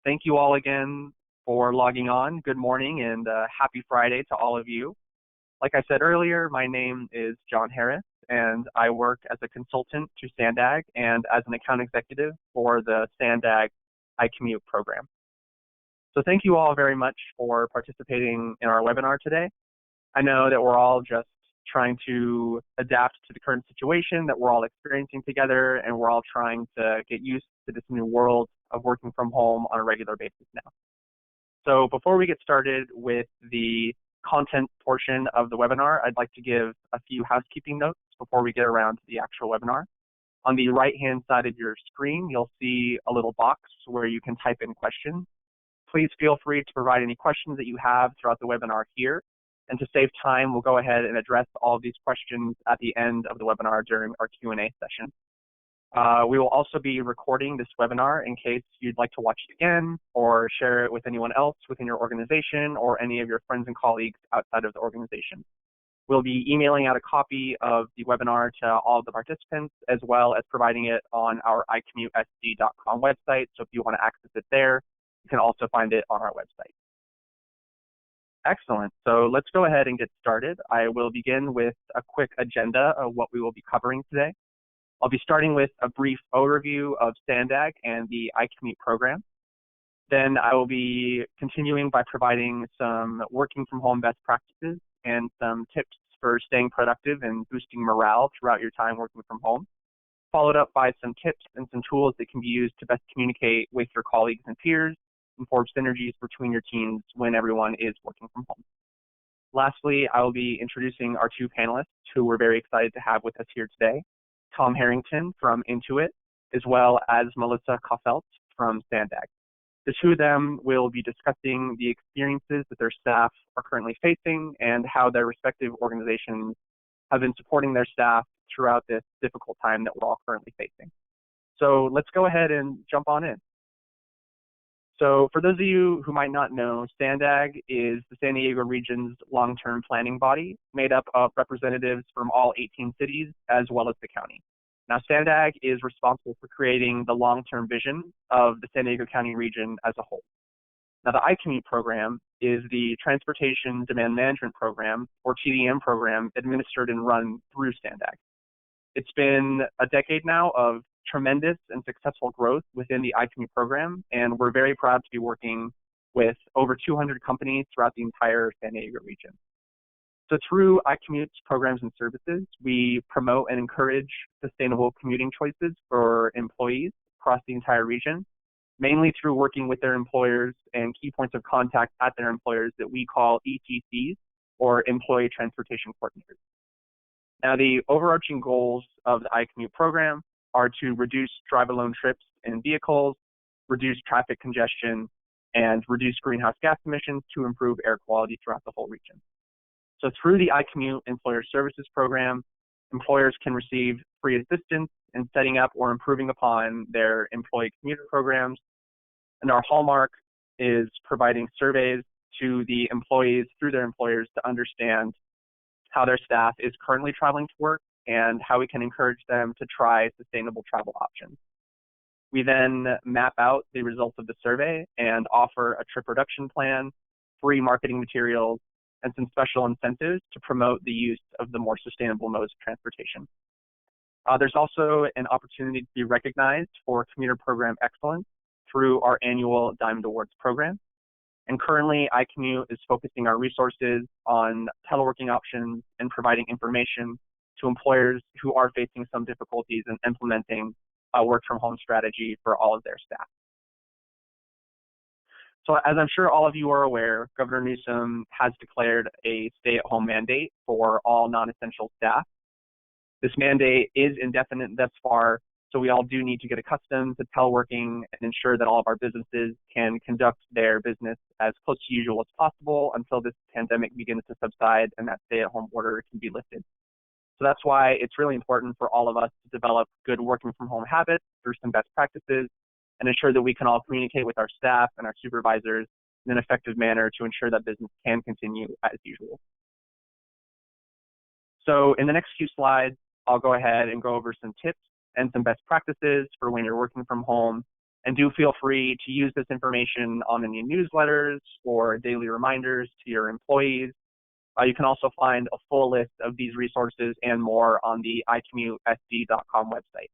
Thank you all again for logging on. Good morning and happy Friday to all of you. Like I said earlier, my name is John Harris, and I work as a consultant to SANDAG and as an account executive for the SANDAG iCommute program. So thank you all very much for participating in our webinar today. I know that we're all just trying to adapt to the current situation that we're all experiencing together, and we're all trying to get used to this new world of working from home on a regular basis now. So before we get started with the content portion of the webinar, I'd like to give a few housekeeping notes before we get around to the actual webinar. On the right-hand side of your screen, you'll see a little box where you can type in questions. Please feel free to provide any questions that you have throughout the webinar here. And to save time, we'll go ahead and address all of these questions at the end of the webinar during our Q&A session. We will also be recording this webinar in case you'd like to watch it again or share it with anyone else within your organization or any of your friends and colleagues outside of the organization. We'll be emailing out a copy of the webinar to all of the participants, as well as providing it on our iCommuteSD.com website. So if you want to access it there, you can also find it on our website. Excellent. So let's go ahead and get started. I will begin with a quick agenda of what we will be covering today. I'll be starting with a brief overview of SANDAG and the iCommute program. Then I will be continuing by providing some working from home best practices and some tips for staying productive and boosting morale throughout your time working from home, followed up by some tips and some tools that can be used to best communicate with your colleagues and peers and form synergies between your teams when everyone is working from home. Lastly, I will be introducing our two panelists who we're very excited to have with us here today, Tom Harrington from Intuit, as well as Melissa Coffelt from SANDAG. The two of them will be discussing the experiences that their staff are currently facing and how their respective organizations have been supporting their staff throughout this difficult time that we're all currently facing. So let's go ahead and jump on in. So for those of you who might not know, SANDAG is the San Diego region's long-term planning body made up of representatives from all 18 cities as well as the county. Now, SANDAG is responsible for creating the long-term vision of the San Diego County region as a whole. Now, the iCommute program is the Transportation Demand Management Program, or TDM program, administered and run through SANDAG. It's been a decade now of tremendous and successful growth within the iCommute program, and we're very proud to be working with over 200 companies throughout the entire San Diego region. So through iCommute's programs and services, we promote and encourage sustainable commuting choices for employees across the entire region, mainly through working with their employers and key points of contact at their employers that we call ETCs, or Employee Transportation Coordinators. Now, the overarching goals of the iCommute program are to reduce drive-alone trips in vehicles, reduce traffic congestion, and reduce greenhouse gas emissions to improve air quality throughout the whole region. So through the iCommute Employer Services Program, employers can receive free assistance in setting up or improving upon their employee commuter programs. And our hallmark is providing surveys to the employees through their employers to understand how their staff is currently traveling to work and how we can encourage them to try sustainable travel options. We then map out the results of the survey and offer a trip reduction plan, free marketing materials, and some special incentives to promote the use of the more sustainable modes of transportation. There's also an opportunity to be recognized for commuter program excellence through our annual Diamond Awards program. And currently, iCommute is focusing our resources on teleworking options and providing information to employers who are facing some difficulties in implementing a work-from-home strategy for all of their staff. So as I'm sure all of you are aware, Governor Newsom has declared a stay-at-home mandate for all non-essential staff. This mandate is indefinite thus far, so we all do need to get accustomed to teleworking and ensure that all of our businesses can conduct their business as close to usual as possible until this pandemic begins to subside and that stay-at-home order can be lifted. So that's why it's really important for all of us to develop good working from home habits through some best practices and ensure that we can all communicate with our staff and our supervisors in an effective manner to ensure that business can continue as usual. So in the next few slides, I'll go ahead and go over some tips and some best practices for when you're working from home And do feel free to use this information on any newsletters or daily reminders to your employees. You can also find a full list of these resources and more on the iCommuteSD.com website.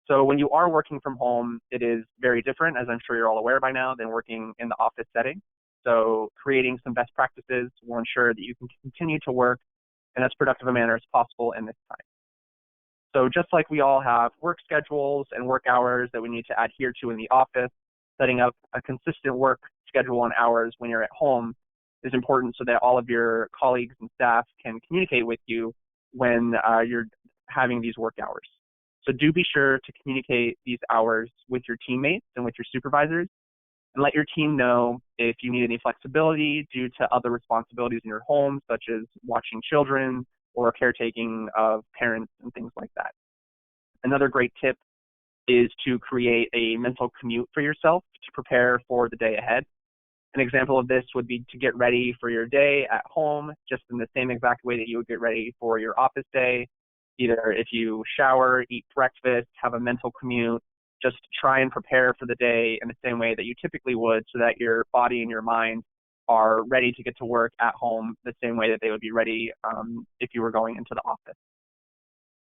So when you are working from home, it is very different, as I'm sure you're all aware by now, than working in the office setting. So creating some best practices will ensure that you can continue to work in as productive a manner as possible in this time. So just like we all have work schedules and work hours that we need to adhere to in the office, setting up a consistent work schedule and hours when you're at home is important so that all of your colleagues and staff can communicate with you when you're having these work hours. So do be sure to communicate these hours with your teammates and with your supervisors, and let your team know if you need any flexibility due to other responsibilities in your home, such as watching children or caretaking of parents and things like that. Another great tip is to create a mental commute for yourself to prepare for the day ahead. An example of this would be to get ready for your day at home, just in the same exact way that you would get ready for your office day. Either if you shower, eat breakfast, have a mental commute, just try and prepare for the day in the same way that you typically would so that your body and your mind are ready to get to work at home the same way that they would be ready if you were going into the office.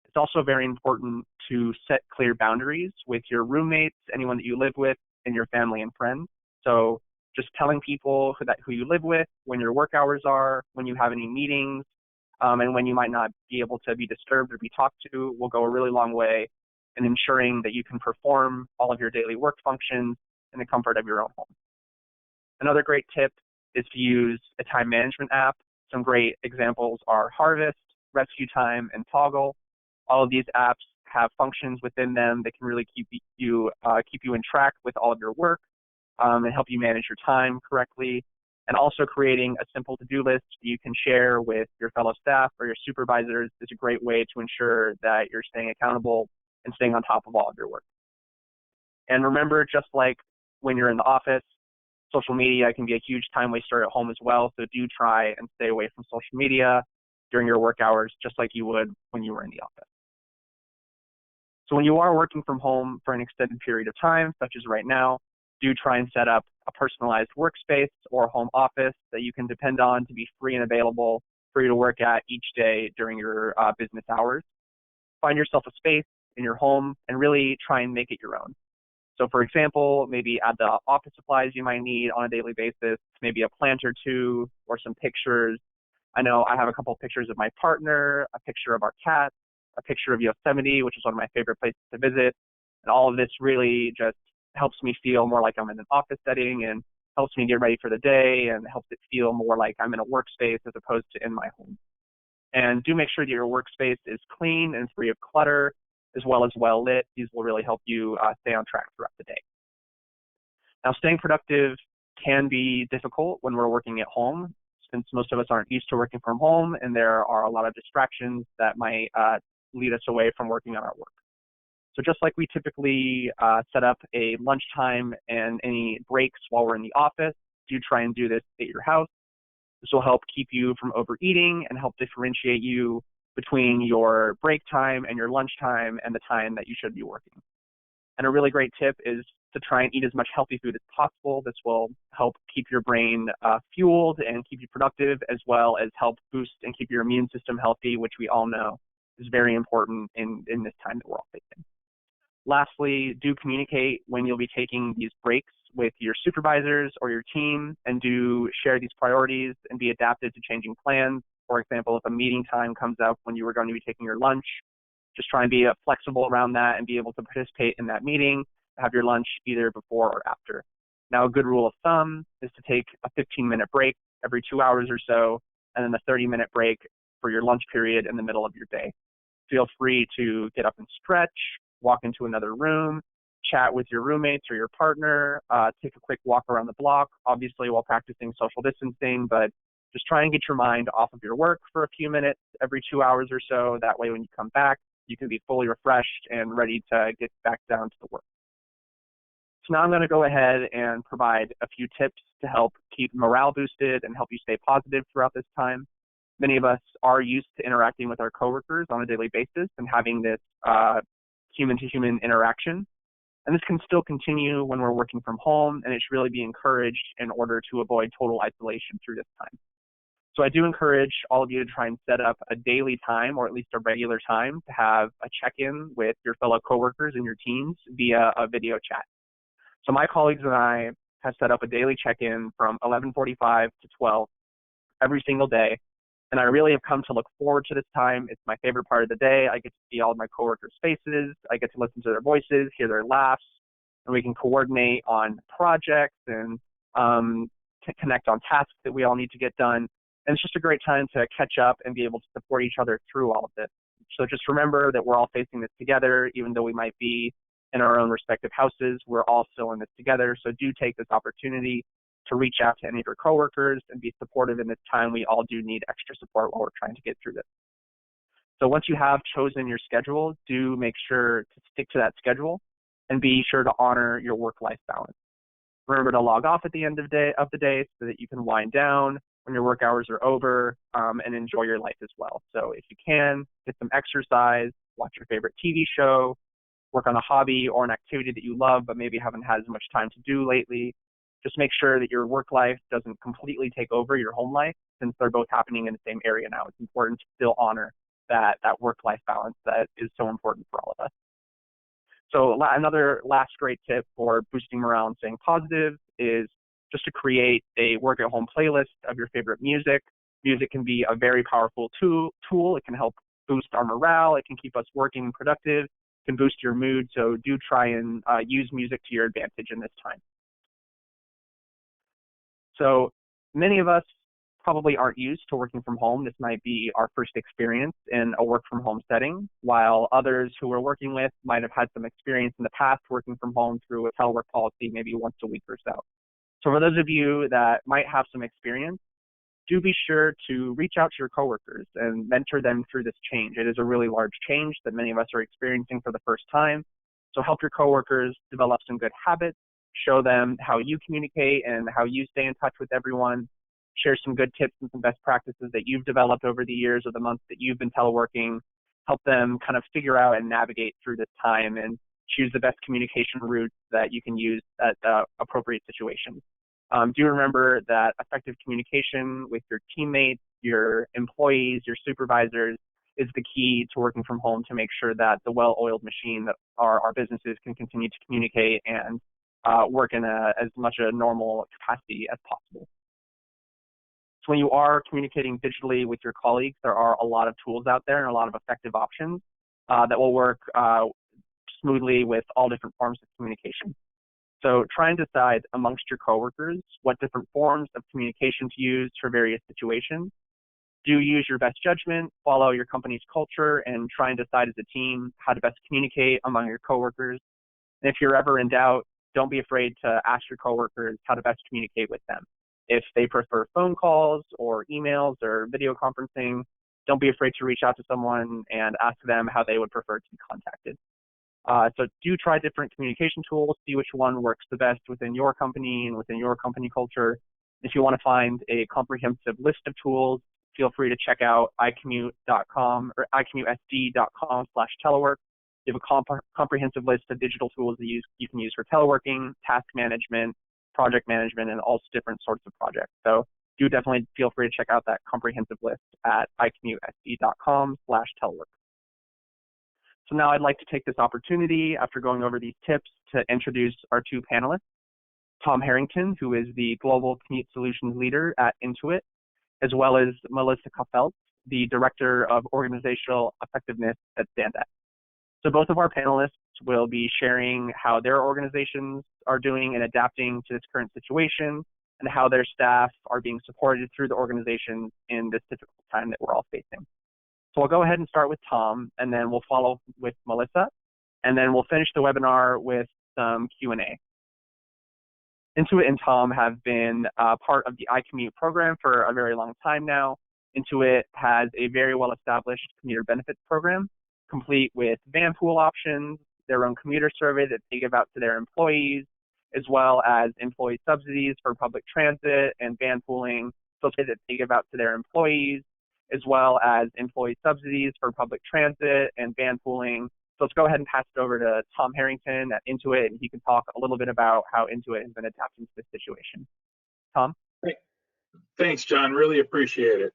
It's also very important to set clear boundaries with your roommates, anyone that you live with, and your family and friends. So just telling people who you live with, when your work hours are, when you have any meetings, and when you might not be able to be disturbed or be talked to will go a really long way in ensuring that you can perform all of your daily work functions in the comfort of your own home. Another great tip is to use a time management app. Some great examples are Harvest, Rescue Time, and Toggle. All of these apps have functions within them that can really keep you in track with all of your work and help you manage your time correctly. And also creating a simple to-do list you can share with your fellow staff or your supervisors is a great way to ensure that you're staying accountable and staying on top of all of your work. And remember, just like when you're in the office, social media can be a huge time waster at home as well. So do try and stay away from social media during your work hours, just like you would when you were in the office. So when you are working from home for an extended period of time, such as right now, do try and set up a personalized workspace or home office that you can depend on to be free and available for you to work at each day during your business hours. Find yourself a space in your home and really try and make it your own. So for example, maybe add the office supplies you might need on a daily basis, maybe a plant or two or some pictures. I know I have a couple of pictures of my partner, a picture of our cat, a picture of Yosemite, which is one of my favorite places to visit. And all of this really just helps me feel more like I'm in an office setting and helps me get ready for the day and helps it feel more like I'm in a workspace as opposed to in my home. And do make sure that your workspace is clean and free of clutter, as well as well lit. These will really help you stay on track throughout the day. Now, staying productive can be difficult when we're working at home, since most of us aren't used to working from home, and there are a lot of distractions that might lead us away from working on our work. So just like we typically set up a lunchtime and any breaks while we're in the office, do try and do this at your house. This will help keep you from overeating and help differentiate you between your break time and your lunchtime and the time that you should be working. And a really great tip is to try and eat as much healthy food as possible. This will help keep your brain fueled and keep you productive, as well as help boost and keep your immune system healthy, which we all know is very important in this time that we're all facing. Lastly, do communicate when you'll be taking these breaks with your supervisors or your team, and do share these priorities and be adapted to changing plans. For example, if a meeting time comes up when you were going to be taking your lunch, just try and be flexible around that and be able to participate in that meeting, have your lunch either before or after. Now, a good rule of thumb is to take a 15-minute break every 2 hours or so, and then a 30-minute break for your lunch period in the middle of your day. Feel free to get up and stretch, walk into another room, chat with your roommates or your partner, take a quick walk around the block, obviously while practicing social distancing, but just try and get your mind off of your work for a few minutes every 2 hours or so. That way when you come back, you can be fully refreshed and ready to get back down to the work. So now I'm going to go ahead and provide a few tips to help keep morale boosted and help you stay positive throughout this time. Many of us are used to interacting with our coworkers on a daily basis and having this human-to-human interaction. And this can still continue when we're working from home, and it should really be encouraged in order to avoid total isolation through this time. So I do encourage all of you to try and set up a daily time, or at least a regular time, to have a check-in with your fellow coworkers and your teams via a video chat. So my colleagues and I have set up a daily check-in from 11:45 to 12 every single day, and I really have come to look forward to this time. It's my favorite part of the day. I get to see all of my coworkers' faces. I get to listen to their voices, hear their laughs, and we can coordinate on projects and connect on tasks that we all need to get done. And it's just a great time to catch up and be able to support each other through all of this. So just remember that we're all facing this together, even though we might be in our own respective houses, we're all still in this together. So do take this opportunity to reach out to any of your coworkers and be supportive in this time. We all do need extra support while we're trying to get through this. So once you have chosen your schedule, do make sure to stick to that schedule and be sure to honor your work-life balance. Remember to log off at the end of the day so that you can wind down when your work hours are over, and enjoy your life as well. So if you can, get some exercise, watch your favorite TV show, work on a hobby or an activity that you love but maybe haven't had as much time to do lately. Just make sure that your work life doesn't completely take over your home life, since they're both happening in the same area now. It's important to still honor that work-life balance that is so important for all of us. So another last great tip for boosting morale and staying positive is just to create a work-at-home playlist of your favorite music. Music can be a very powerful tool. It can help boost our morale. It can keep us working and productive. It can boost your mood. So do try and use music to your advantage in this time. So many of us probably aren't used to working from home. This might be our first experience in a work from home setting, while others who we're working with might have had some experience in the past working from home through a telework policy maybe once a week or so. So for those of you that might have some experience, do be sure to reach out to your coworkers and mentor them through this change. It is a really large change that many of us are experiencing for the first time. So help your coworkers develop some good habits, show them how you communicate and how you stay in touch with everyone, share some good tips and some best practices that you've developed over the years or the months that you've been teleworking, help them kind of figure out and navigate through this time and choose the best communication routes that you can use at appropriate situations. Do remember that effective communication with your teammates, your employees, your supervisors is the key to working from home to make sure that the well-oiled machine that our businesses can continue to communicate and work in as much a normal capacity as possible. So when you are communicating digitally with your colleagues, there are a lot of tools out there and a lot of effective options that will work smoothly with all different forms of communication. So try and decide amongst your coworkers what different forms of communication to use for various situations. Do use your best judgment, follow your company's culture, and try and decide as a team how to best communicate among your coworkers. And if you're ever in doubt, don't be afraid to ask your coworkers how to best communicate with them. If they prefer phone calls or emails or video conferencing, don't be afraid to reach out to someone and ask them how they would prefer to be contacted. So do try different communication tools, see which one works the best within your company and within your company culture. If you want to find a comprehensive list of tools, feel free to check out iCommute.com or iCommuteSD.com/telework. You have a comprehensive list of digital tools that you can use for teleworking, task management, project management, and all different sorts of projects. So do definitely feel free to check out that comprehensive list at iCommuteSD.com/telework. So now I'd like to take this opportunity, after going over these tips, to introduce our two panelists, Tom Harrington, who is the Global Commute Solutions Leader at Intuit, as well as Melissa Coffelt, the Director of Organizational Effectiveness at SANDAG. So both of our panelists will be sharing how their organizations are doing and adapting to this current situation and how their staff are being supported through the organization in this difficult time that we're all facing. So we'll go ahead and start with Tom, and then we'll follow with Melissa, and then we'll finish the webinar with some Q&A. Intuit and Tom have been part of the iCommute program for a very long time now. Intuit has a very well-established commuter benefits program, complete with van pool options, their own commuter survey that they give out to their employees, as well as employee subsidies for public transit and van pooling that they give out to their employees, as well as employee subsidies for public transit and van pooling So let's go ahead and pass it over to Tom Harrington at Intuit, and he can talk a little bit about how Intuit has been adapting to this situation. Tom? Thanks, John. Really appreciate it.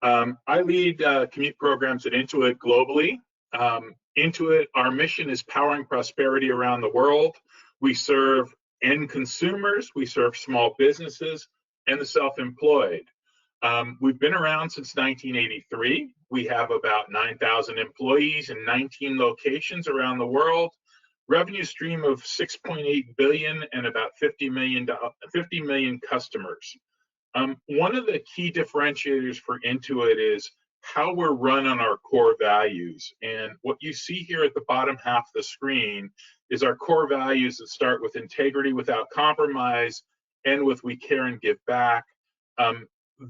I lead Commute programs at Intuit globally. Intuit, our mission is powering prosperity around the world. We serve end consumers, we serve small businesses, and the self-employed. We've been around since 1983. We have about 9,000 employees in 19 locations around the world. Revenue stream of 6.8 billion and about 50 million customers. One of the key differentiators for Intuit is how we're run on our core values. And what you see here at the bottom half of the screen is our core values that start with integrity without compromise, end with we care and give back.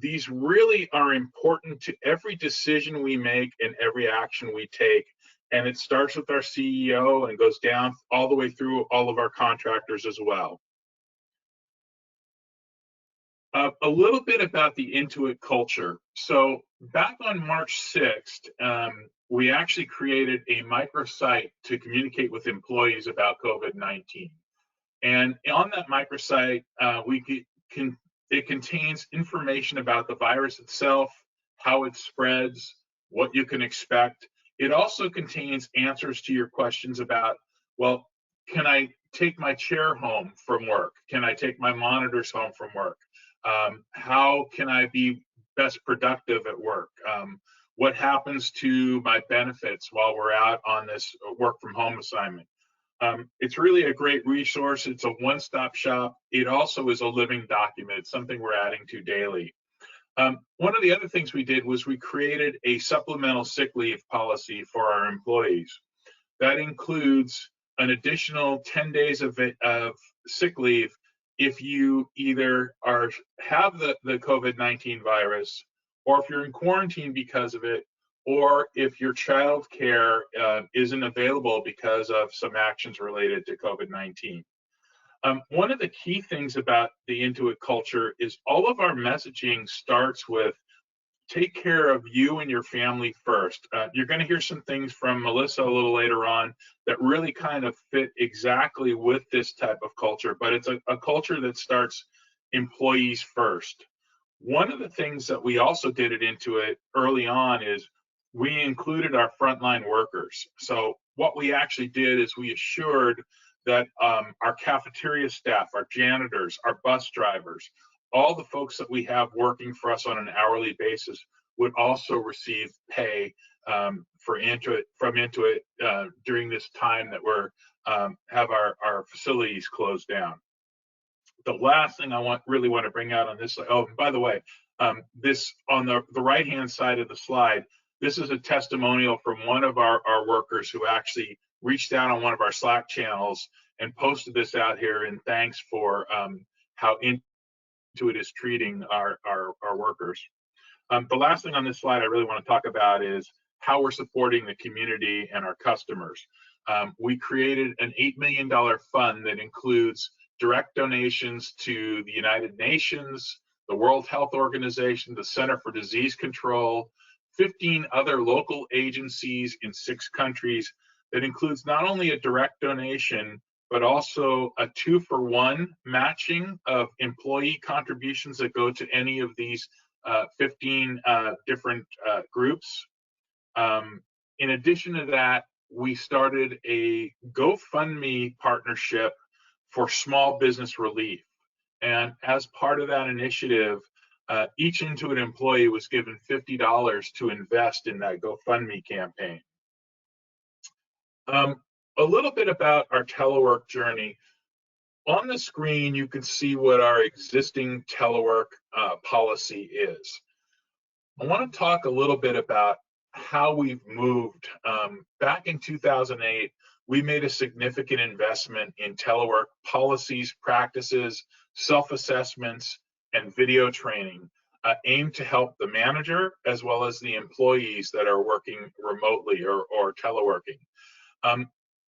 These really are important to every decision we make and every action we take. And it starts with our CEO and goes down all the way through all of our contractors as well. A little bit about the Intuit culture. So back on March 6th, we actually created a microsite to communicate with employees about COVID-19. And on that microsite, it contains information about the virus itself, how it spreads, what you can expect. It also contains answers to your questions about, well, can I take my chair home from work? Can I take my monitors home from work? How can I be best productive at work? What happens to my benefits while we're out on this work from home assignment? It's really a great resource. It's a one-stop shop. It also is a living document. It's something we're adding to daily. One of the other things we did was we created a supplemental sick leave policy for our employees. That includes an additional 10 days of sick leave if you either have the COVID-19 virus, or if you're in quarantine because of it, or if your child care isn't available because of some actions related to COVID-19. One of the key things about the Intuit culture is all of our messaging starts with take care of you and your family first. You're going to hear some things from Melissa a little later on that really kind of fit exactly with this type of culture, but it's a culture that starts employees first. One of the things that we also did at Intuit early on is we included our frontline workers. So what we actually did is we assured that our cafeteria staff, our janitors, our bus drivers, all the folks that we have working for us on an hourly basis would also receive pay from Intuit during this time that we're have our facilities closed down. The last thing I really want to bring out on this, oh, by the way, this on the right-hand side of the slide, this is a testimonial from one of our workers who actually reached out on one of our Slack channels and posted this out here in thanks for how Intuit is treating our workers. The last thing on this slide I really want to talk about is how we're supporting the community and our customers. We created an $8 million fund that includes direct donations to the United Nations, the World Health Organization, the Center for Disease Control, 15 other local agencies in 6 countries. That includes not only a direct donation, but also a 2-for-1 matching of employee contributions that go to any of these 15 different groups. In addition to that, we started a GoFundMe partnership for small business relief. And as part of that initiative, each Intuit employee was given $50 to invest in that GoFundMe campaign. A little bit about our telework journey. On the screen, you can see what our existing telework policy is. I want to talk a little bit about how we've moved. Back in 2008, we made a significant investment in telework policies, practices, self-assessments, and video training aimed to help the manager as well as the employees that are working remotely or teleworking.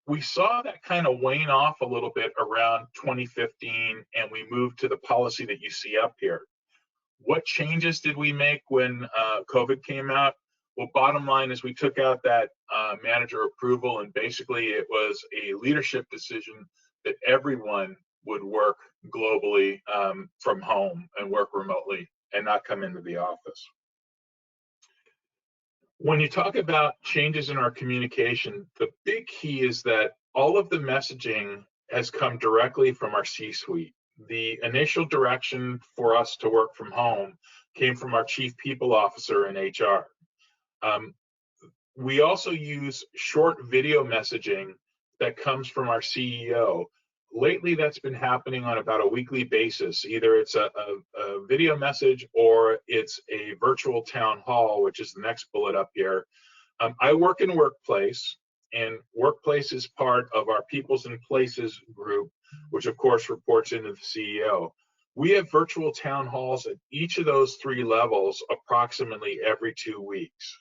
We saw that kind of wane off a little bit around 2015, and we moved to the policy that you see up here. What changes did we make when COVID came out? Well, bottom line is we took out that manager approval, and basically it was a leadership decision that everyone would work globally from home and work remotely and not come into the office. When you talk about changes in our communication, the big key is that all of the messaging has come directly from our C-suite. The initial direction for us to work from home came from our chief people officer in HR. We also use short video messaging that comes from our CEO. Lately, that's been happening on about a weekly basis. Either it's a video message or it's a virtual town hall, which is the next bullet up here. I work in Workplace, and Workplace is part of our Peoples and Places group, which of course reports into the CEO. We have virtual town halls at each of those 3 levels approximately every 2 weeks.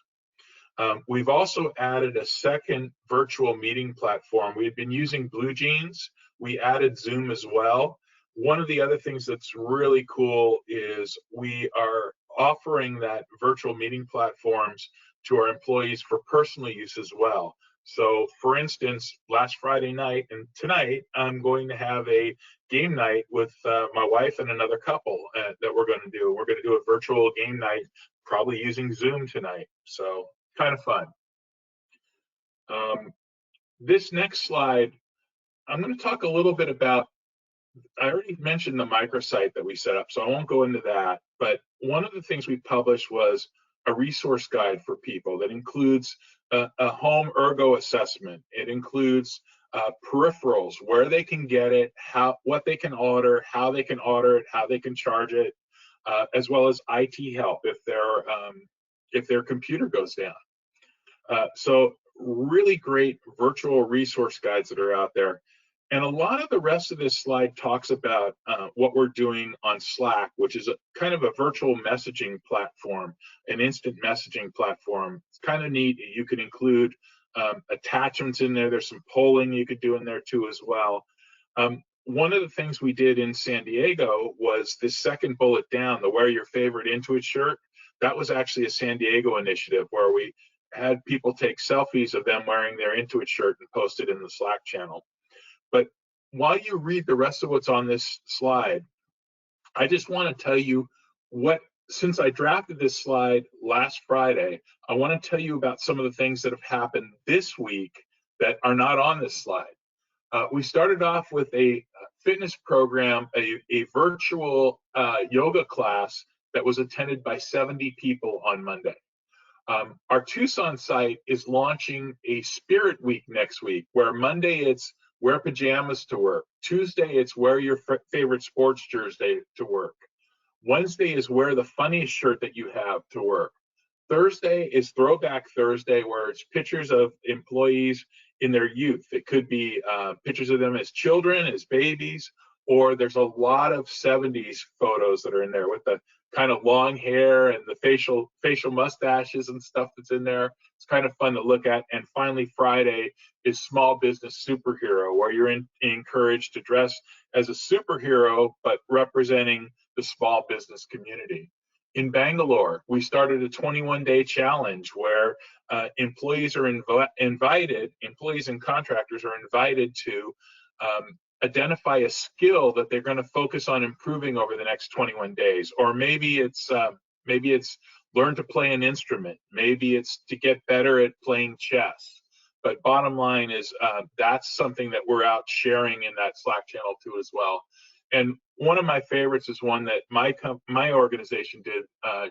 We've also added a second virtual meeting platform. We've been using BlueJeans. We added Zoom as well. One of the other things that's really cool is we are offering that virtual meeting platforms to our employees for personal use as well. So for instance, last Friday night and tonight, I'm going to have a game night with my wife and another couple that we're going to do. We're going to do a virtual game night, probably using Zoom tonight. So kind of fun. This next slide, I'm going to talk a little bit about, I already mentioned the microsite that we set up, so I won't go into that, but one of the things we published was a resource guide for people that includes a home ergo assessment. It includes peripherals, where they can get it, what they can order, how they can order it, how they can charge it, as well as IT help if their computer goes down. So really great virtual resource guides that are out there. And a lot of the rest of this slide talks about what we're doing on Slack, which is kind of a virtual messaging platform, an instant messaging platform. It's kind of neat. You can include attachments in there. There's some polling you could do in there too as well. One of the things we did in San Diego was this second bullet down, the wear your favorite Intuit shirt. That was actually a San Diego initiative where we had people take selfies of them wearing their Intuit shirt and post it in the Slack channel. But while you read the rest of what's on this slide, I just want to tell you since I drafted this slide last Friday, I want to tell you about some of the things that have happened this week that are not on this slide. We started off with a fitness program, a virtual yoga class that was attended by 70 people on Monday. Our Tucson site is launching a Spirit Week next week, where Monday it's wear pajamas to work. Tuesday, it's wear your favorite sports jersey to work. Wednesday is wear the funniest shirt that you have to work. Thursday is Throwback Thursday, where it's pictures of employees in their youth. It could be pictures of them as children, as babies, or there's a lot of 70s photos that are in there with the kind of long hair and the facial mustaches and stuff that's in there. It's kind of fun to look at. And finally, Friday is Small Business Superhero, where you're encouraged to dress as a superhero, but representing the small business community. In Bangalore, we started a 21-day challenge where employees and contractors are invited to identify a skill that they're going to focus on improving over the next 21 days. Or maybe it's learn to play an instrument. Maybe it's to get better at playing chess. But bottom line is that's something that we're out sharing in that Slack channel too as well. And one of my favorites is one that my organization did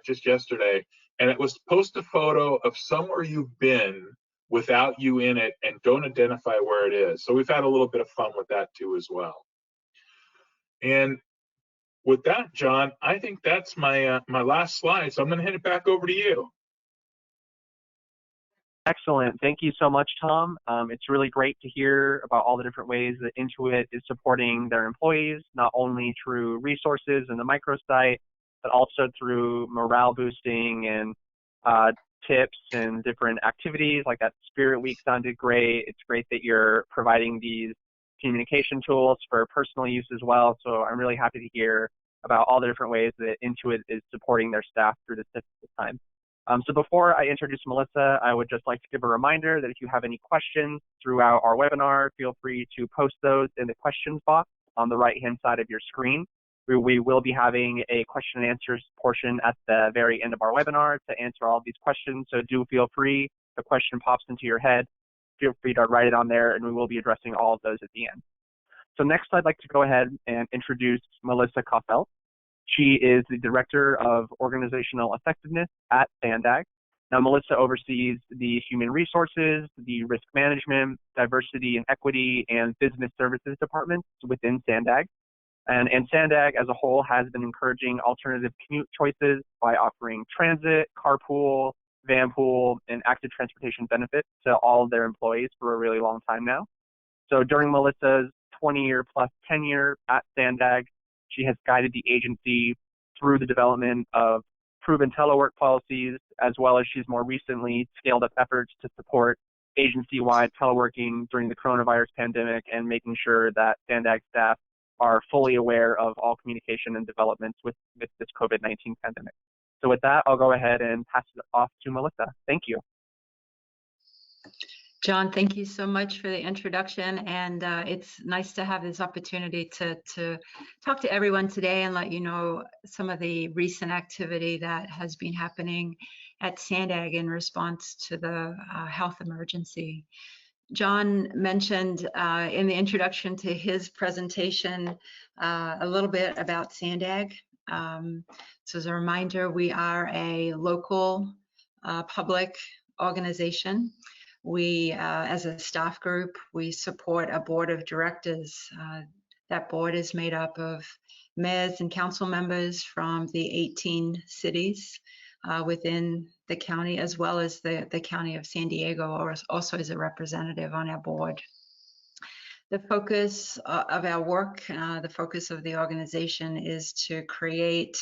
just yesterday, and it was post a photo of somewhere you've been without you in it and don't identify where it is. So we've had a little bit of fun with that too as well. And with that, John, I think that's my last slide. So I'm going to hand it back over to you. Excellent. Thank you so much, Tom. It's really great to hear about all the different ways that Intuit is supporting their employees, not only through resources and the microsite, but also through morale boosting and tips and different activities. Like that Spirit Week sounded great. It's great that you're providing these communication tools for personal use as well. So I'm really happy to hear about all the different ways that Intuit is supporting their staff through this difficult time. So before I introduce Melissa, I would just like to give a reminder that if you have any questions throughout our webinar, feel free to post those in the questions box on the right-hand side of your screen. We will be having a question and answers portion at the very end of our webinar to answer all of these questions. So do feel free, if a question pops into your head, feel free to write it on there, and we will be addressing all of those at the end. So next, I'd like to go ahead and introduce Melissa Coffelt. She is the Director of Organizational Effectiveness at SANDAG. Now, Melissa oversees the Human Resources, the Risk Management, Diversity and Equity, and Business Services departments within SANDAG. And SANDAG as a whole has been encouraging alternative commute choices by offering transit, carpool, vanpool, and active transportation benefits to all of their employees for a really long time now. So during Melissa's 20-year plus tenure at SANDAG, she has guided the agency through the development of proven telework policies, as well as she's more recently scaled up efforts to support agency-wide teleworking during the coronavirus pandemic and making sure that SANDAG staff are fully aware of all communication and developments with this COVID-19 pandemic. So with that, I'll go ahead and pass it off to Melissa. Thank you. John, thank you so much for the introduction, and it's nice to have this opportunity to talk to everyone today and let you know some of the recent activity that has been happening at SANDAG in response to the health emergency. John mentioned in the introduction to his presentation a little bit about SANDAG. So as a reminder, we are a local public organization. We, as a staff group, we support a board of directors. That board is made up of mayors and council members from the 18 cities within the county, as well as the county of San Diego, also as a representative on our board. The focus of our work, the focus of the organization is to create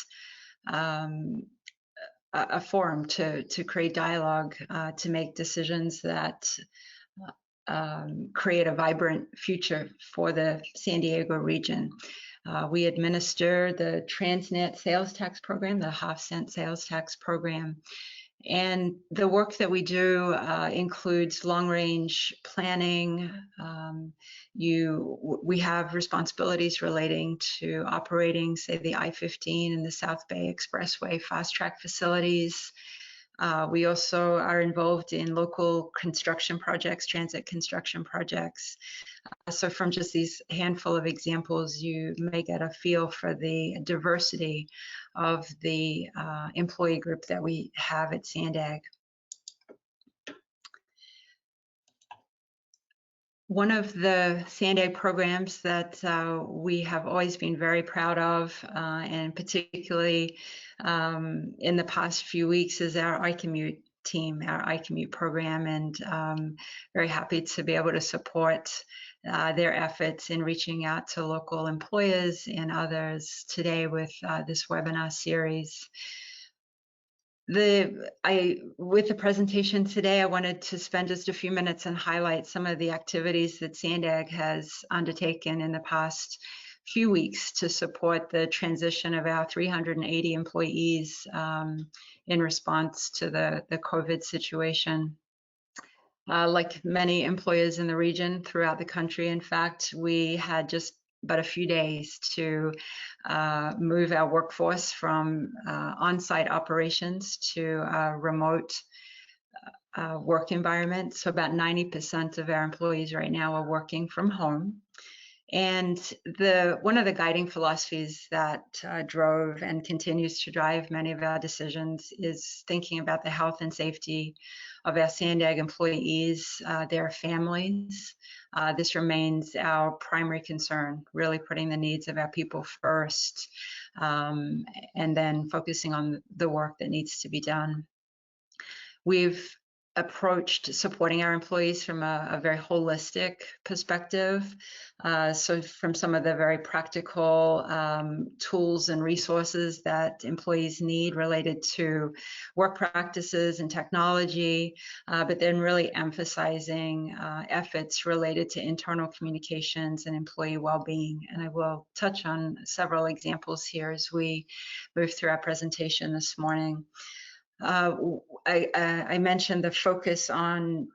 a forum to create dialogue, to make decisions that create a vibrant future for the San Diego region. We administer the Transnet sales tax program, the half-cent sales tax program. And the work that we do includes long-range planning. We have responsibilities relating to operating, say, the I-15 and the South Bay Expressway fast-track facilities. We also are involved in local construction projects, transit construction projects. So from just these handful of examples, you may get a feel for the diversity of the employee group that we have at SANDAG. One of the SANDAG programs that we have always been very proud of, and particularly in the past few weeks, is our iCommute team, our iCommute program, and very happy to be able to support their efforts in reaching out to local employers and others today with this webinar series. With the presentation today, I wanted to spend just a few minutes and highlight some of the activities that SANDAG has undertaken in the past few weeks to support the transition of our 380 employees in response to the COVID situation. Like many employers in the region throughout the country, in fact, we had just but a few days to move our workforce from on-site operations to a remote work environment. So about 90% of our employees right now are working from home. And one of the guiding philosophies that drove and continues to drive many of our decisions is thinking about the health and safety of our SANDAG employees, their families. This remains our primary concern, really putting the needs of our people first, and then focusing on the work that needs to be done. We've approached supporting our employees from a very holistic perspective. So from some of the very practical tools and resources that employees need related to work practices and technology, but then really emphasizing efforts related to internal communications and employee well-being. And I will touch on several examples here as we move through our presentation this morning. I mentioned the focus on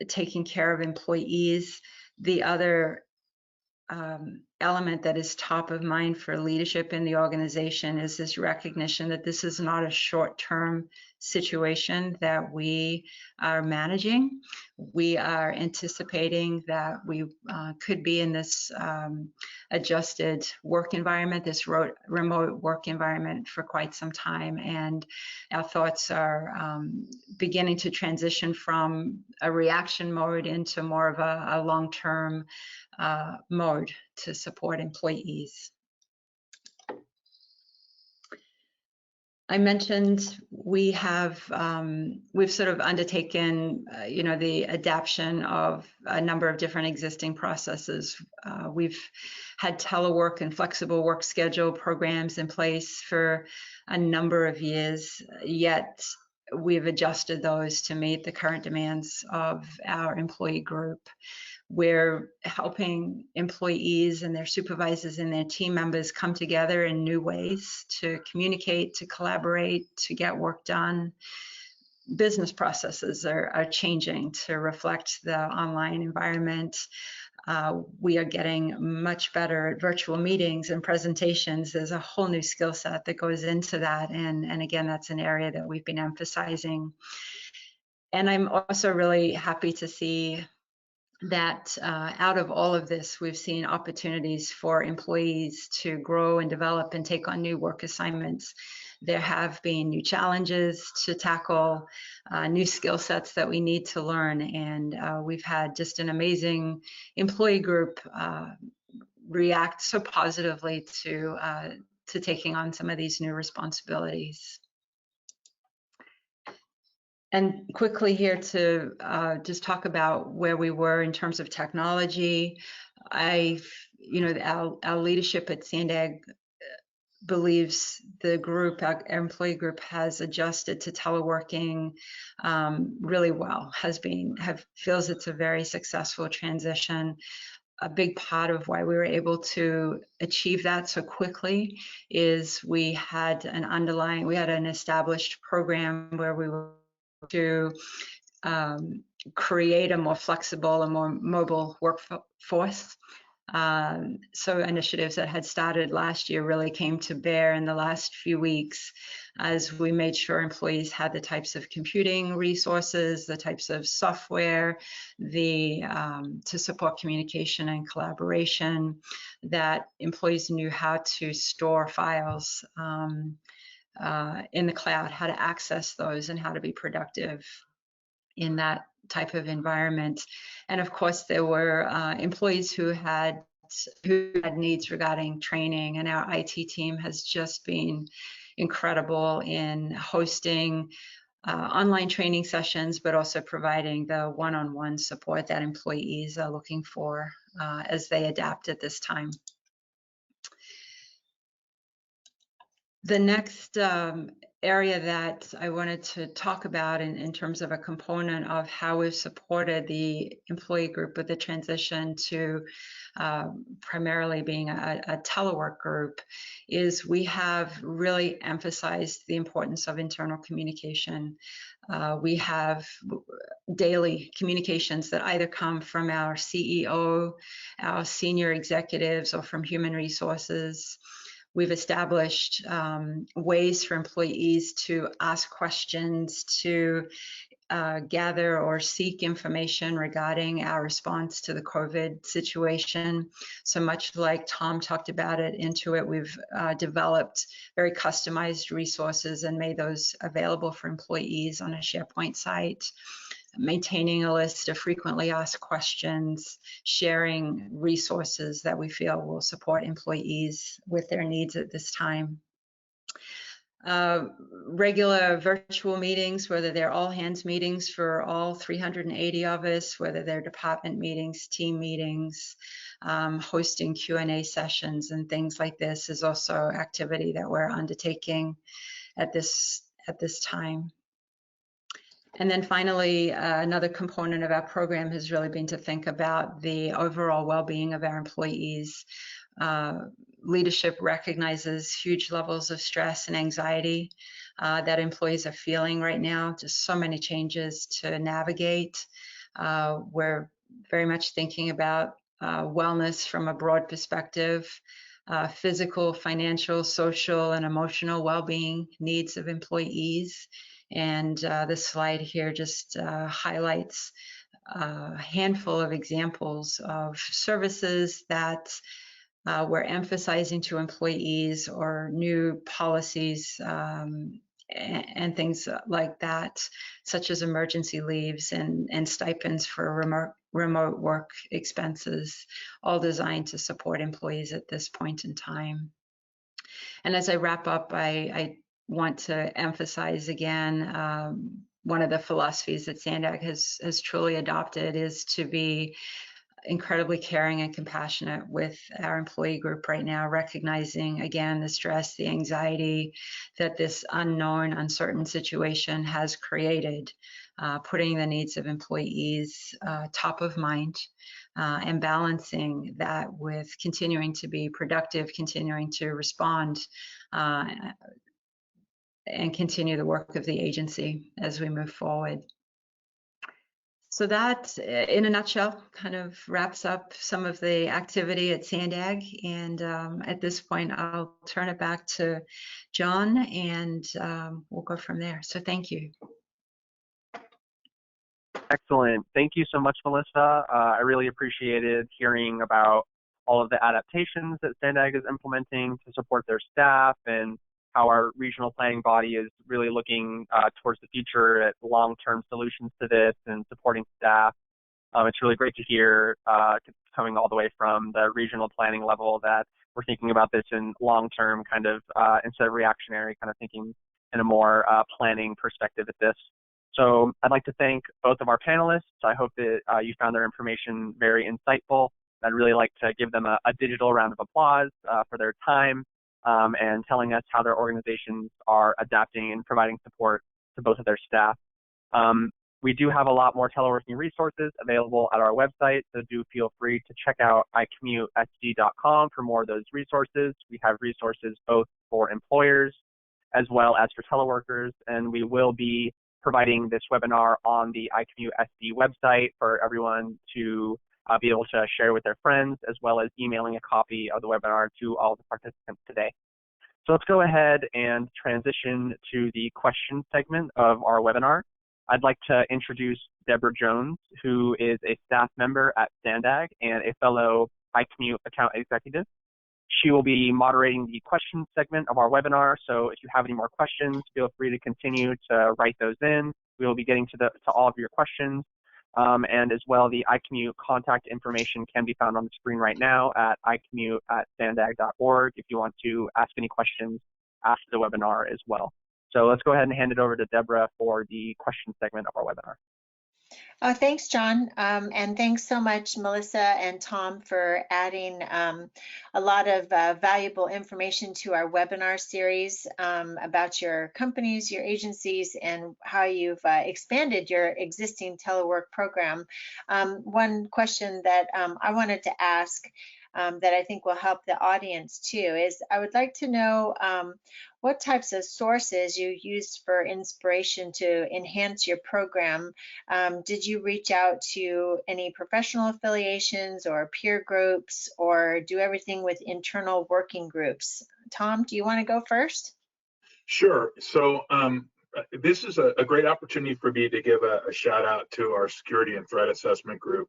taking care of employees. The other element that is top of mind for leadership in the organization is this recognition that this is not a short-term situation that we are managing. We are anticipating that we could be in this adjusted work environment, this remote work environment for quite some time. And our thoughts are beginning to transition from a reaction mode into more of a long-term mode to support employees. I mentioned we've sort of undertaken, the adaptation of a number of different existing processes. We've had telework and flexible work schedule programs in place for a number of years, yet we've adjusted those to meet the current demands of our employee group. We're helping employees and their supervisors and their team members come together in new ways to communicate, to collaborate, to get work done. Business processes are changing to reflect the online environment. We are getting much better at virtual meetings and presentations. There's a whole new skill set that goes into that. And again, that's an area that we've been emphasizing. And I'm also really happy to see that out of all of this, we've seen opportunities for employees to grow and develop and take on new work assignments. There have been new challenges to tackle, new skill sets that we need to learn, and we've had just an amazing employee group react so positively to taking on some of these new responsibilities. And quickly here to just talk about where we were in terms of technology. Our leadership at SANDAG believes the group, our employee group, has adjusted to teleworking really well. Feels it's a very successful transition. A big part of why we were able to achieve that so quickly is we had an established program where we were to create a more flexible and more mobile workforce. So initiatives that had started last year really came to bear in the last few weeks as we made sure employees had the types of computing resources, the types of software, to support communication and collaboration, that employees knew how to store files in the cloud, how to access those, and how to be productive in that type of environment. And of course, there were employees who had needs regarding training, and our IT team has just been incredible in hosting online training sessions, but also providing the one-on-one support that employees are looking for as they adapt at this time. The next area that I wanted to talk about in terms of a component of how we've supported the employee group with the transition to primarily being a telework group is we have really emphasized the importance of internal communication. We have daily communications that either come from our CEO, our senior executives, or from human resources. We've established ways for employees to ask questions, to gather or seek information regarding our response to the COVID situation. So much like Tom talked about at Intuit, we've developed very customized resources and made those available for employees on a SharePoint site. Maintaining a list of frequently asked questions, sharing resources that we feel will support employees with their needs at this time. Regular virtual meetings, whether they're all hands meetings for all 380 of us, whether they're department meetings, team meetings, hosting Q&A sessions and things like this is also activity that we're undertaking at this time. And then finally, another component of our program has really been to think about the overall well-being of our employees. Leadership recognizes huge levels of stress and anxiety that employees are feeling right now. Just so many changes to navigate. We're very much thinking about wellness from a broad perspective, physical, financial, social, and emotional well-being needs of employees. And this slide here just highlights a handful of examples of services that we're emphasizing to employees, or new policies and things like that, such as emergency leaves and stipends for remote work expenses, all designed to support employees at this point in time. And as I wrap up, I want to emphasize again, one of the philosophies that SANDAG has truly adopted is to be incredibly caring and compassionate with our employee group right now, recognizing again the stress, the anxiety that this unknown, uncertain situation has created, putting the needs of employees top of mind, and balancing that with continuing to be productive, continuing to respond, and continue the work of the agency as we move forward. So that, in a nutshell, kind of wraps up some of the activity at SANDAG. And at this point, I'll turn it back to John, and we'll go from there. So thank you. Excellent. Thank you so much, Melissa. I really appreciated hearing about all of the adaptations that SANDAG is implementing to support their staff, and how our regional planning body is really looking towards the future at long-term solutions to this and supporting staff. It's really great to hear coming all the way from the regional planning level that we're thinking about this in long-term kind of, instead of reactionary, kind of thinking in a more planning perspective at this. So I'd like to thank both of our panelists. I hope that you found their information very insightful. I'd really like to give them a digital round of applause for their time and telling us how their organizations are adapting and providing support to both of their staff. We do have a lot more teleworking resources available at our website, so do feel free to check out iCommuteSD.com for more of those resources. We have resources both for employers as well as for teleworkers, and we will be providing this webinar on the iCommute SD website for everyone to be able to share with their friends, as well as emailing a copy of the webinar to all the participants today. So let's go ahead and transition to the question segment of our webinar. I'd like to introduce Deborah Jones, who is a staff member at SANDAG and a fellow iCommute account executive. She will be moderating the question segment of our webinar, so if you have any more questions, feel free to continue to write those in. We will be getting to all of your questions. And as well, the iCommute contact information can be found on the screen right now at iCommute@sandag.org if you want to ask any questions after the webinar as well. So let's go ahead and hand it over to Deborah for the question segment of our webinar. Oh, thanks, John. And thanks so much, Melissa and Tom, for adding a lot of valuable information to our webinar series about your companies, your agencies, and how you've expanded your existing telework program. One question that I wanted to ask that I think will help the audience too is I would like to know what types of sources you used for inspiration to enhance your program. Did you reach out to any professional affiliations or peer groups, or do everything with internal working groups? Tom, do you want to go first? Sure. So this is a great opportunity for me to give a shout out to our security and threat assessment group.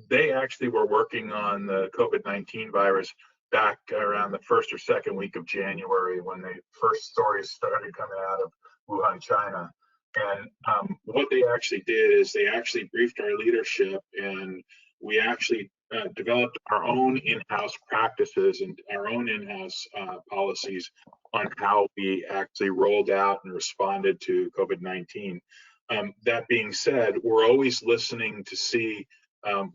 They actually were working on the COVID-19 virus back around the first or second week of January, when the first stories started coming out of Wuhan, China. And what they actually did is they actually briefed our leadership, and we actually developed our own in-house practices and our own in-house policies on how we actually rolled out and responded to COVID-19. That being said, we're always listening to see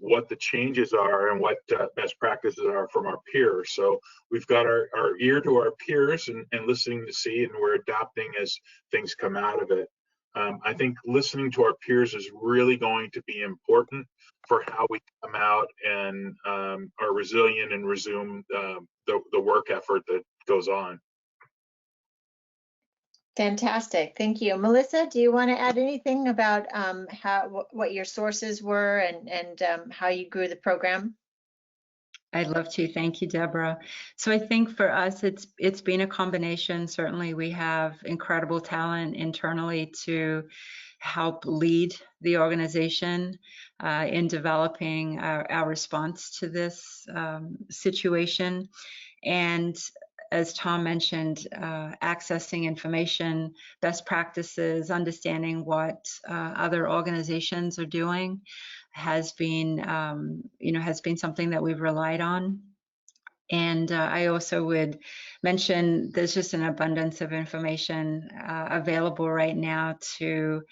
what the changes are and what best practices are from our peers. So we've got our ear to our peers and listening to see, and we're adapting as things come out of it. I think listening to our peers is really going to be important for how we come out and are resilient and resume the work effort that goes on. Fantastic, thank you. Melissa, do you want to add anything about what your sources were and how you grew the program? I'd love to. Thank you, Deborah. So I think for us, it's been a combination. Certainly, we have incredible talent internally to help lead the organization in developing our response to this situation. And as Tom mentioned, accessing information, best practices, understanding what other organizations are doing has been, has been something that we've relied on. And I also would mention there's just an abundance of information available right now to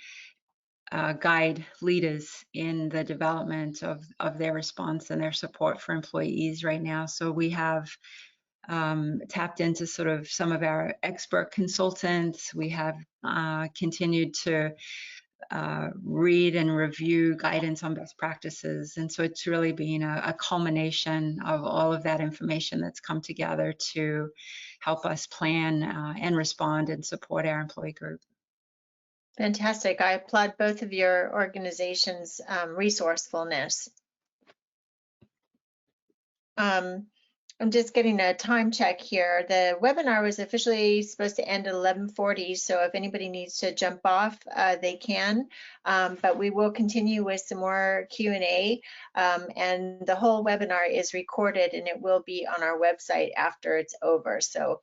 guide leaders in the development of their response and their support for employees right now. So we have tapped into sort of some of our expert consultants. We have continued to read and review guidance on best practices. And so it's really been a culmination of all of that information that's come together to help us plan and respond and support our employee group. Fantastic. I applaud both of your organizations' resourcefulness. I'm just getting a time check here. The webinar was officially supposed to end at 11:40, so if anybody needs to jump off, they can. But we will continue with some more Q&A, and the whole webinar is recorded and it will be on our website after it's over. So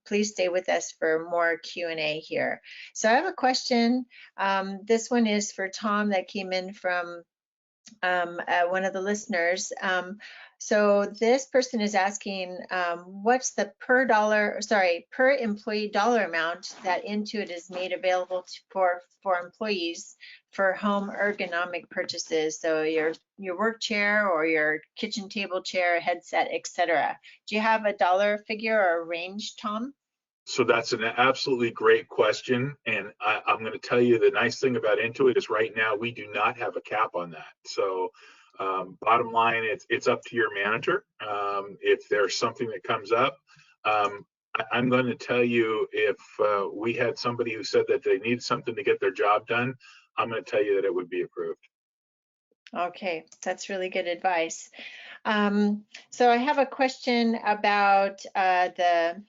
please stay with us for more Q&A here. So I have a question. This one is for Tom that came in from one of the listeners. So this person is asking, what's the per employee dollar amount that Intuit is made available for employees for home ergonomic purchases? So your work chair or your kitchen table chair, headset, etc. Do you have a dollar figure or a range, Tom? So that's an absolutely great question. And I'm going to tell you the nice thing about Intuit is right now we do not have a cap on that. So bottom line, it's up to your manager. If there's something that comes up, I'm going to tell you if we had somebody who said that they need something to get their job done, I'm going to tell you that it would be approved. Okay, that's really good advice. So I have a question about the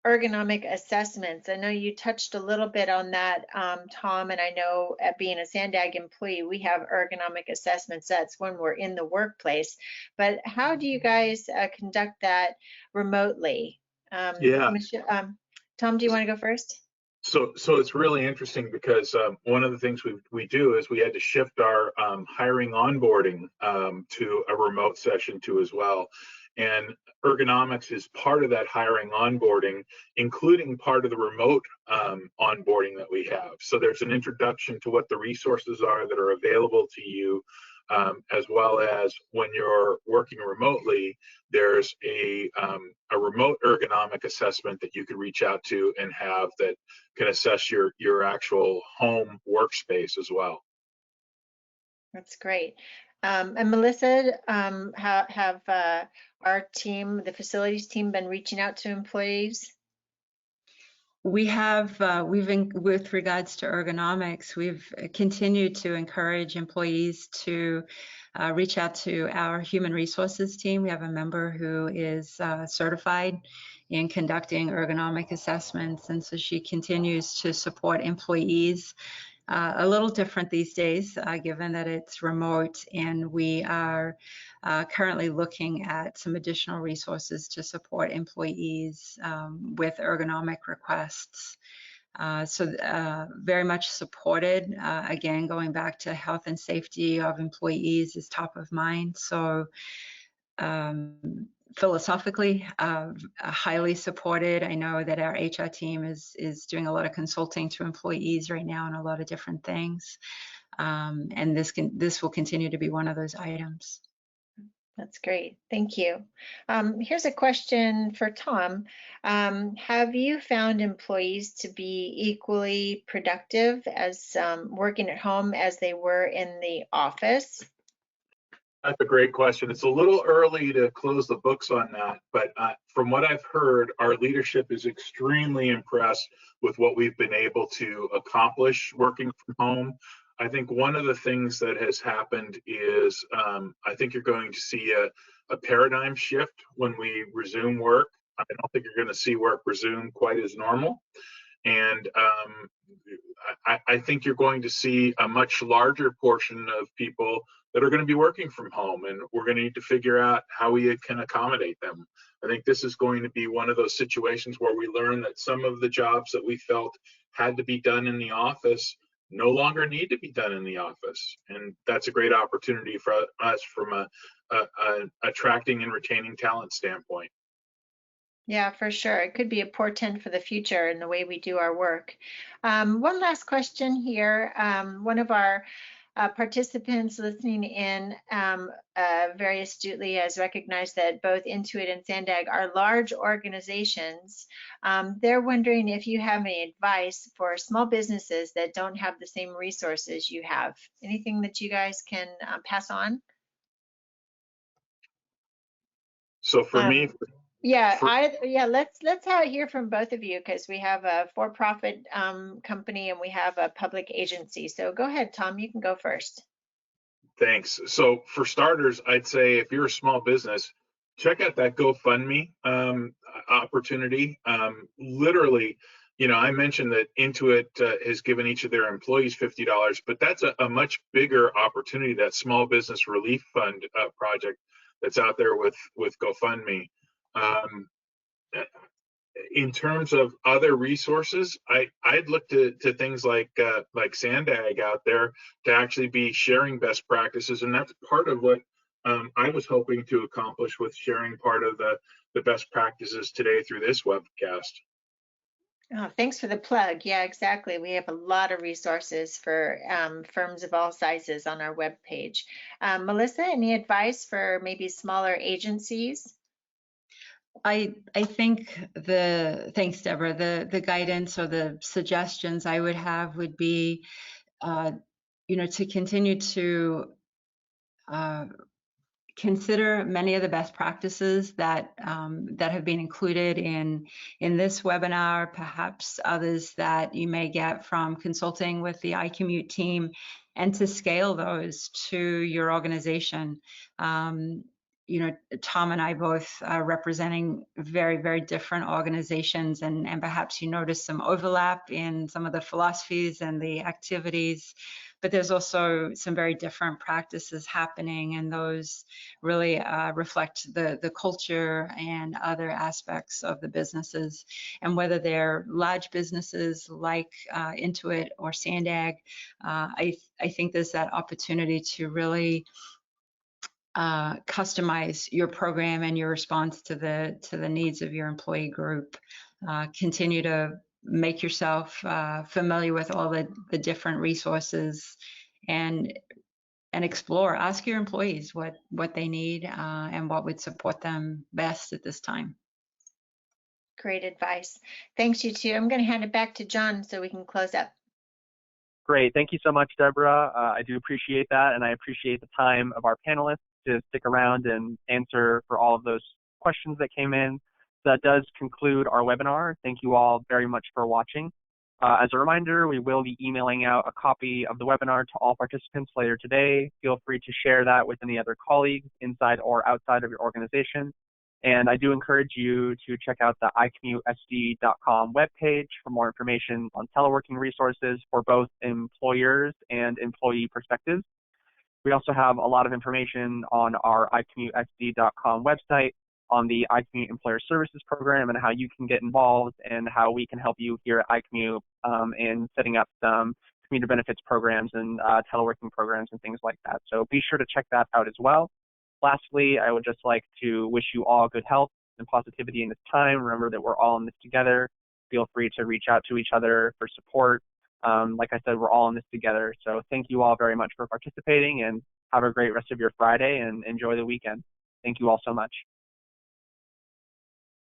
ergonomic assessments. I know you touched a little bit on that, Tom, and I know at being a SANDAG employee, we have ergonomic assessments. That's when we're in the workplace. But how do you guys conduct that remotely? Yeah. Tom, do you want to go first? So it's really interesting because one of the things we do is we had to shift our hiring onboarding to a remote session too as well. And ergonomics is part of that hiring onboarding, including part of the remote onboarding that we have. So there's an introduction to what the resources are that are available to you, as well as when you're working remotely, there's a remote ergonomic assessment that you can reach out to and have that can assess your actual home workspace as well. That's great. And Melissa, have our team, the facilities team, been reaching out to employees? We have, with regards to ergonomics, we've continued to encourage employees to reach out to our human resources team. We have a member who is certified in conducting ergonomic assessments, and so she continues to support employees. A little different these days, given that it's remote, and we are currently looking at some additional resources to support employees with ergonomic requests. So very much supported. Again, going back to health and safety of employees is top of mind. So philosophically, highly supported. I know that our HR team is doing a lot of consulting to employees right now on a lot of different things, and this will continue to be one of those items. That's great. Thank you. Here's a question for Tom. Have you found employees to be equally productive as working at home as they were in the office? That's a great question. It's a little early to close the books on that, but from what I've heard, our leadership is extremely impressed with what we've been able to accomplish working from home. I think one of the things that has happened is I think you're going to see a paradigm shift when we resume work. I don't think you're going to see work resume quite as normal. And I think you're going to see a much larger portion of people that are going to be working from home, and we're going to need to figure out how we can accommodate them. I think this is going to be one of those situations where we learn that some of the jobs that we felt had to be done in the office no longer need to be done in the office. And that's a great opportunity for us from a attracting and retaining talent standpoint. Yeah, for sure. It could be a portent for the future in the way we do our work. One last question here. One of our participants listening in very astutely has recognized that both Intuit and SANDAG are large organizations. They're wondering if you have any advice for small businesses that don't have the same resources you have. Anything that you guys can pass on? So for me, yeah, let's hear from both of you, because we have a for-profit company and we have a public agency. So go ahead, Tom, you can go first. Thanks. So for starters, I'd say if you're a small business, check out that GoFundMe opportunity. Literally, I mentioned that Intuit has given each of their employees $50, but that's a much bigger opportunity, that small business relief fund project that's out there with GoFundMe. In terms of other resources, I'd look to things like SANDAG out there to actually be sharing best practices, and that's part of what I was hoping to accomplish with sharing part of the best practices today through this webcast. Oh, thanks for the plug. Yeah, exactly. We have a lot of resources for firms of all sizes on our webpage. Melissa, any advice for maybe smaller agencies? I think thanks, Deborah, the guidance or the suggestions I would have would be, to continue to consider many of the best practices that have been included in this webinar, perhaps others that you may get from consulting with the iCommute team, and to scale those to your organization. Tom and I both are representing very, very different organizations, and perhaps you notice some overlap in some of the philosophies and the activities, but there's also some very different practices happening, and those really reflect the culture and other aspects of the businesses. And whether they're large businesses like Intuit or SANDAG, I think there's that opportunity to really customize your program and your response to the needs of your employee group. Continue to make yourself familiar with all the different resources, and explore. Ask your employees what they need and what would support them best at this time. Great advice. Thanks, you two. I'm going to hand it back to John so we can close up. Great. Thank you so much, Deborah. I do appreciate that, and I appreciate the time of our panelists to stick around and answer for all of those questions that came in. That does conclude our webinar. Thank you all very much for watching. As a reminder, we will be emailing out a copy of the webinar to all participants later today. Feel free to share that with any other colleagues inside or outside of your organization. And I do encourage you to check out the iCommuteSD.com webpage for more information on teleworking resources for both employers and employee perspectives. We also have a lot of information on our iCommuteSD.com website on the iCommute Employer Services Program and how you can get involved and how we can help you here at iCommute in setting up some commuter benefits programs and teleworking programs and things like that. So be sure to check that out as well. Lastly, I would just like to wish you all good health and positivity in this time. Remember that we're all in this together. Feel free to reach out to each other for support. Like I said, we're all in this together. So thank you all very much for participating, and have a great rest of your Friday and enjoy the weekend. Thank you all so much.